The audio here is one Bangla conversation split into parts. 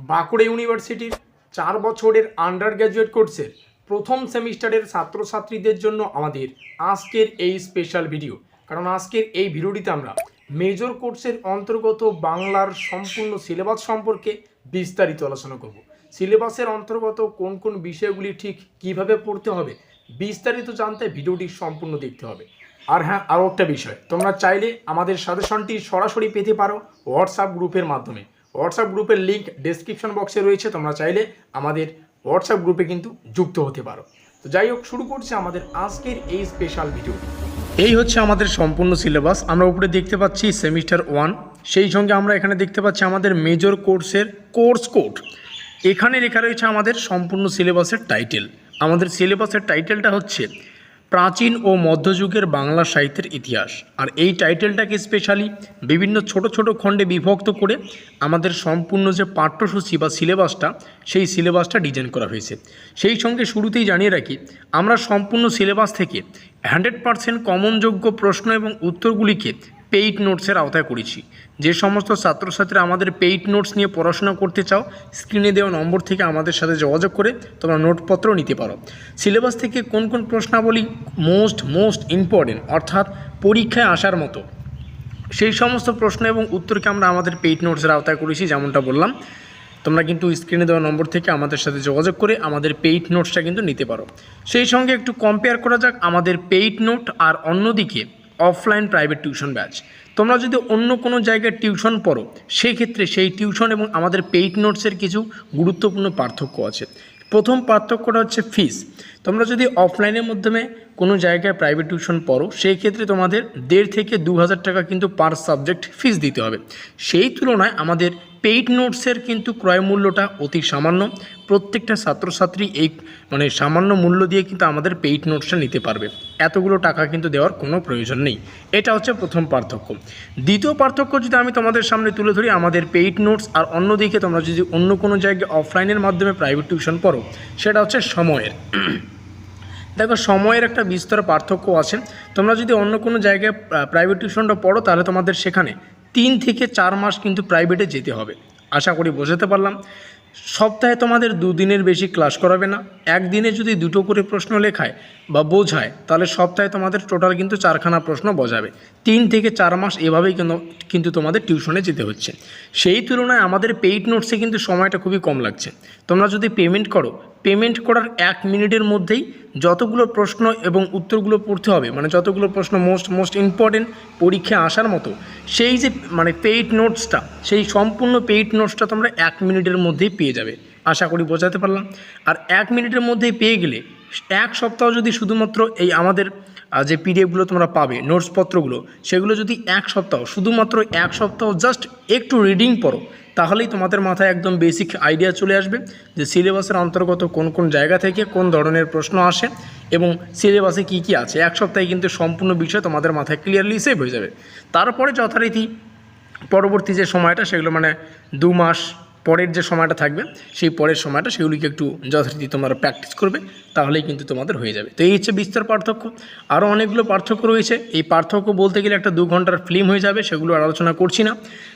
বাঁকুড়া ইউনিভার্সিটির 4 বছরের আন্ডার গ্র্যাজুয়েট কোর্সের প্রথম সেমিস্টারের ছাত্রছাত্রীদের জন্য আমাদের আজকের এই স্পেশাল ভিডিও। কারণ আজকের এই ভিডিওটিতে আমরা মেজর কোর্সের অন্তর্গত বাংলার সম্পূর্ণ সিলেবাস সম্পর্কে বিস্তারিত আলোচনা করব। সিলেবাসের অন্তর্গত কোন কোন বিষয়গুলি ঠিক কিভাবে পড়তে হবে বিস্তারিত জানতে ভিডিওটি সম্পূর্ণ দেখতে হবে। আর হ্যাঁ, আরও একটা বিষয়, তোমরা চাইলে আমাদের সাজেশনটি সরাসরি পেতে পারো হোয়াটসঅ্যাপ গ্রুপের মাধ্যমে। হোয়াটসঅ্যাপ গ্রুপের লিঙ্ক ডেসক্রিপশন বক্সে রয়েছে, তোমরা চাইলে আমাদের হোয়াটসঅ্যাপ গ্রুপে কিন্তু যুক্ত হতে পারো। তো যাই হোক, শুরু করছি আমাদের আজকের এই স্পেশাল ভিডিও। এই হচ্ছে আমাদের সম্পূর্ণ সিলেবাস। আমরা উপরে দেখতে পাচ্ছি সেমিস্টার 1, সেই সঙ্গে আমরা এখানে দেখতে পাচ্ছি আমাদের মেজর কোর্সের কোর্স কোড। এখানে লেখা রয়েছে আমাদের সম্পূর্ণ সিলেবাসের টাইটেল। আমাদের সিলেবাসের টাইটেলটা হচ্ছে প্রাচীন ও মধ্যযুগের বাংলা সাহিত্যের ইতিহাস। আর এই টাইটেলটাকে স্পেশালি বিভিন্ন ছোট ছোট খণ্ডে বিভক্ত করে আমাদের সম্পূর্ণ যে পাঠ্যসূচি বা সিলেবাসটা, সেই সিলেবাসটা ডিজাইন করা হয়েছে। সেই সঙ্গে শুরুতেই জানিয়ে রাখি, আমরা সম্পূর্ণ সিলেবাস থেকে 100% কমনযোগ্য প্রশ্ন এবং উত্তরগুলিকে পেইড নোটসের আওতায় করেছি। যে সমস্ত ছাত্রছাত্রীরা আমাদের পেইড নোটস নিয়ে পড়াশোনা করতে চাও, স্ক্রিনে দেওয়া নম্বর থেকে আমাদের সাথে যোগাযোগ করে তোমরা নোটপত্র নিতে পারো। সিলেবাস থেকে কোন কোন প্রশ্নাবলী মোস্ট ইম্পর্টেন্ট, অর্থাৎ পরীক্ষায় আসার মতো, সেই সমস্ত প্রশ্ন এবং উত্তরকে আমরা আমাদের পেইড নোটসের আওতায় করেছি। যেমনটা বললাম, তোমরা কিন্তু স্ক্রিনে দেওয়া নম্বর থেকে আমাদের সাথে যোগাযোগ করে আমাদের পেইড নোটসটা কিন্তু নিতে পারো। সেই সঙ্গে একটু কম্পেয়ার করা যাক আমাদের পেইড নোট আর অন্যদিকে অফলাইন প্রাইভেট টিউশন ব্যাচ। তোমরা যদি অন্য কোনো জায়গায় টিউশন পড়ো, সেক্ষেত্রে সেই টিউশন এবং আমাদের পেইড নোটসের কিছু গুরুত্বপূর্ণ পার্থক্য আছে। প্রথম পার্থক্যটা হচ্ছে ফিস। তোমরা যদি অফলাইনের মাধ্যমে কোনো জায়গায় প্রাইভেট টিউশন পড়ো, সেই ক্ষেত্রে তোমাদের 1,500 থেকে 2,000 টাকা কিন্তু পার সাবজেক্ট ফিস দিতে হবে। সেই তুলনায় আমাদের পেইড নোটসের কিন্তু ক্রয় মূল্যটা অতি সামান্য। প্রত্যেকটা ছাত্রছাত্রী এই সামান্য মূল্য দিয়ে কিন্তু আমাদের পেইড নোটসটা নিতে পারবে। এতগুলো টাকা কিন্তু দেওয়ার কোনো প্রয়োজন নেই। এটা হচ্ছে প্রথম পার্থক্য। দ্বিতীয় পার্থক্য যদি আমি তোমাদের সামনে তুলে ধরি, আমাদের পেইড নোটস আর অন্যদিকে তোমরা যদি অন্য কোনো জায়গায় অফলাইনের মাধ্যমে প্রাইভেট টিউশন পড়ো, সেটা হচ্ছে সময়ের। দেখো, সময়ের একটা বিস্তর পার্থক্য আছে। তোমরা যদি অন্য কোনো জায়গায় প্রাইভেট টিউশনটা পড়ো, তাহলে তোমাদের সেখানে 3 থেকে 4 মাস কিন্তু প্রাইভেটে যেতে হবে। আশা করি বোঝাতে পারলাম। সপ্তাহে তোমাদের 2 দিনের বেশি ক্লাস করাবে না। একদিনে যদি 2টো করে প্রশ্ন লেখায় বা বোঝায়, তাহলে সপ্তাহে তোমাদের টোটাল কিন্তু 4খানা প্রশ্ন বোঝাবে। 3 থেকে 4 মাস এভাবেই কিন্তু তোমাদের টিউশনে যেতে হচ্ছে। সেই তুলনায় আমাদের পেইড নোটসে কিন্তু সময়টা খুবই কম লাগছে। তোমরা যদি পেমেন্ট করো, পেমেন্ট করার 1 মিনিটের মধ্যেই যতগুলো প্রশ্ন এবং উত্তরগুলো পড়তে হবে, যতগুলো প্রশ্ন মোস্ট ইম্পর্টেন্ট পরীক্ষায় আসার মতো, সেই যে পেইড নোটসটা, সেই সম্পূর্ণ পেইড নোটসটা তোমরা 1 মিনিটের মধ্যেই পেয়ে যাবে। আশা করি বোঝাতে পারলাম। আর 1 মিনিটের মধ্যেই পেয়ে গেলে 1 সপ্তাহ যদি শুধুমাত্র এই আমাদের যে পিডিএফগুলো তোমরা পাবে, নোটসপত্রগুলো, সেগুলো যদি 1 সপ্তাহ, শুধুমাত্র 1 সপ্তাহ জাস্ট একটু রিডিং পড়ো, তাহলেই তোমাদের মাথায় একদম বেসিক আইডিয়া চলে আসবে যে সিলেবাসের অন্তর্গত কোন কোন জায়গা থেকে কোন ধরনের প্রশ্ন আসে এবং সিলেবাসে কি কি আছে। 1 সপ্তাহে কিন্তু সম্পূর্ণ বিষয় তোমাদের মাথায় ক্লিয়ারলি সেভ হয়ে যাবে। তারপরে যথারীতি পরবর্তী যে সময়টা, সেগুলো 2 মাস পরের যে সময়টা থাকবে, সেই পরের সময়টা সেগুলিকে একটু যথারীতি তোমরা প্র্যাকটিস করবে, তাহলেই কিন্তু তোমাদের হয়ে যাবে। তো এই হচ্ছে বিস্তর পার্থক্য। আরও অনেকগুলো পার্থক্য রয়েছে। এই পার্থক্য বলতে গেলে একটা 2 ঘন্টার ফিল্ম হয়ে যাবে, সেগুলো আর আলোচনা করছি না।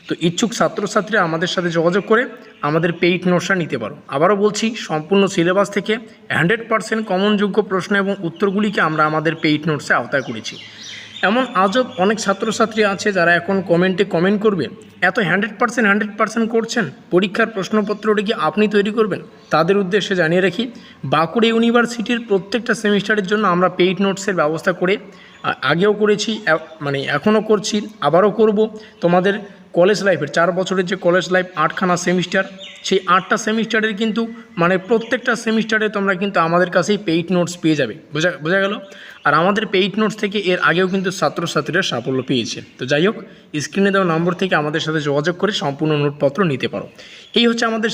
তো ইচ্ছুক ছাত্রছাত্রীরা আমাদের সাথে যোগাযোগ করে আমাদের পেইড নোটসটা নিতে পারো। আবারও বলছি, সম্পূর্ণ সিলেবাস থেকে 100% কমনযোগ্য প্রশ্ন এবং উত্তরগুলিকে আমরা আমাদের পেইড নোটসে আওতায় করেছি। এমন আজব অনেক ছাত্রছাত্রী আছে যারা এখন কমেন্ট করবে, এত 100% করছেন, পরীক্ষার প্রশ্নপত্রটি কি আপনি তৈরি করবেন? তাদের উদ্দেশ্যে জানিয়ে রাখি, বাঁকুড়া ইউনিভার্সিটির প্রত্যেকটা সেমিস্টারের জন্য আমরা পেইড নোটসের ব্যবস্থা করে আগেও করেছি, এখনও করছি, আবারও করব। তোমাদের কলেজ লাইফের 4 বছরের যে কলেজ লাইফ 8খানা সেমিস্টার, সেই 8টা সেমিস্টারের কিন্তু প্রত্যেকটা সেমিস্টারে তোমরা কিন্তু আমাদের কাছেই পেইড নোটস পেয়ে যাবে। বোঝা গেল? আর আমাদের পেইড নোটস থেকে এর আগেও কিন্তু ছাত্রছাত্রীরা সাফল্য পেয়েছে। তো যাই হোক, স্ক্রিনে দেওয়া নম্বর থেকে আমাদের সাথে যোগাযোগ করে সম্পূর্ণ নোটপত্র নিতে পারো। এই হচ্ছে আমাদের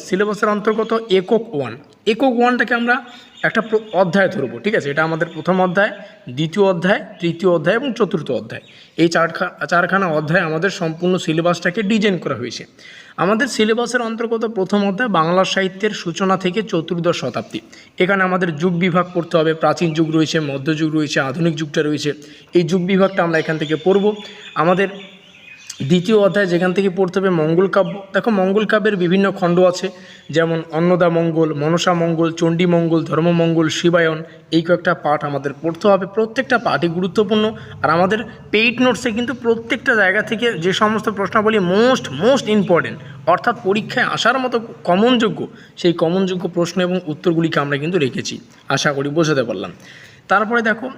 সিলেবাসের অন্তর্গত একক 1টাকে আমরা একটা অধ্যায় ধরবো, ঠিক আছে? এটা আমাদের প্রথম অধ্যায়, দ্বিতীয় অধ্যায়, তৃতীয় অধ্যায় এবং চতুর্থ অধ্যায়। এই 4খানা অধ্যায় আমাদের সম্পূর্ণ সিলেবাসটাকে ডিজাইন করা হয়েছে। আমাদের সিলেবাসের অন্তর্গত প্রথম অধ্যায় বাংলা সাহিত্যের সূচনা থেকে 14শ শতাব্দী। এখানে আমাদের যুগ বিভাগ পড়তে হবে। প্রাচীন যুগ রয়েছে, মধ্যযুগ রয়েছে, আধুনিক যুগটা রয়েছে। এই যুগ বিভাগটা আমরা এখান থেকে পড়ব। আমাদের দ্বিতীয় অধ্যায় যেখান থেকে পড়তে হবে মঙ্গল কাব্য। দেখো মঙ্গল কাব্যের বিভিন্ন খণ্ড আছে, যেমন অন্নদা মঙ্গল, মনসা মঙ্গল, চণ্ডী মঙ্গল, ধর্মমঙ্গল, শিবায়ন, এই কয়েকটা পাঠ আমাদের পড়তে হবে। প্রত্যেকটা পাঠই গুরুত্বপূর্ণ। আর আমাদের পেইড নোটসে কিন্তু প্রত্যেকটা জায়গা থেকে যে সমস্ত প্রশ্নাবলী মোস্ট ইম্পর্টেন্ট, অর্থাৎ পরীক্ষায় আসার মতো কমনযোগ্য, সেই কমনযোগ্য প্রশ্ন এবং উত্তরগুলিকে আমরা কিন্তু রেখেছি। আশা করি বোঝাতে পারলাম। তারপরে দেখো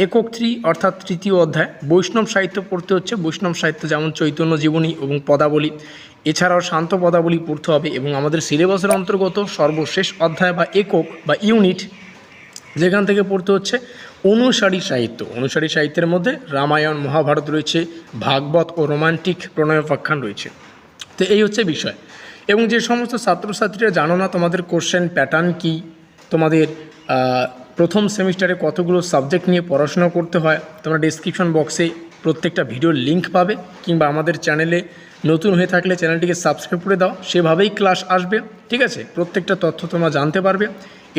একক 3 অর্থাৎ তৃতীয় অধ্যায় বৈষ্ণব সাহিত্য পড়তে হচ্ছে। বৈষ্ণব সাহিত্য যেমন চৈতন্য জীবনী এবং পদাবলী, এছাড়াও শান্ত পদাবলী পড়তে হবে। এবং আমাদের সিলেবাসের অন্তর্গত সর্বশেষ অধ্যায় বা একক বা ইউনিট যেখান থেকে পড়তে হচ্ছে অনুসারী সাহিত্য। অনুসারী সাহিত্যের মধ্যে রামায়ণ, মহাভারত রয়েছে, ভাগবত ও রোমান্টিক প্রণয়োপাখ্যান রয়েছে। তো এই হচ্ছে বিষয়। এবং যে সমস্ত ছাত্রছাত্রীরা জানো না তোমাদের কোশ্চেন প্যাটার্ন কী, তোমাদের প্রথম সেমিস্টারে কতগুলো সাবজেক্ট নিয়ে পড়াশোনা করতে হয়, তোমরা ডেসক্রিপশন বক্সে প্রত্যেকটা ভিডিওর লিঙ্ক পাবে, কিংবা আমাদের চ্যানেলে নতুন হয়ে থাকলে চ্যানেলটিকে সাবস্ক্রাইব করে দাও, সেভাবেই ক্লাস আসবে। ঠিক আছে, প্রত্যেকটা তথ্য তোমরা জানতে পারবে।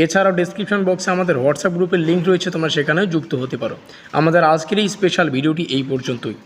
এছাড়াও ডেসক্রিপশন বক্সে আমাদের হোয়াটসঅ্যাপ গ্রুপের লিঙ্ক রয়েছে, তোমরা সেখানেও যুক্ত হতে পারো। আমাদের আজকের এই স্পেশাল ভিডিওটি এই পর্যন্তই।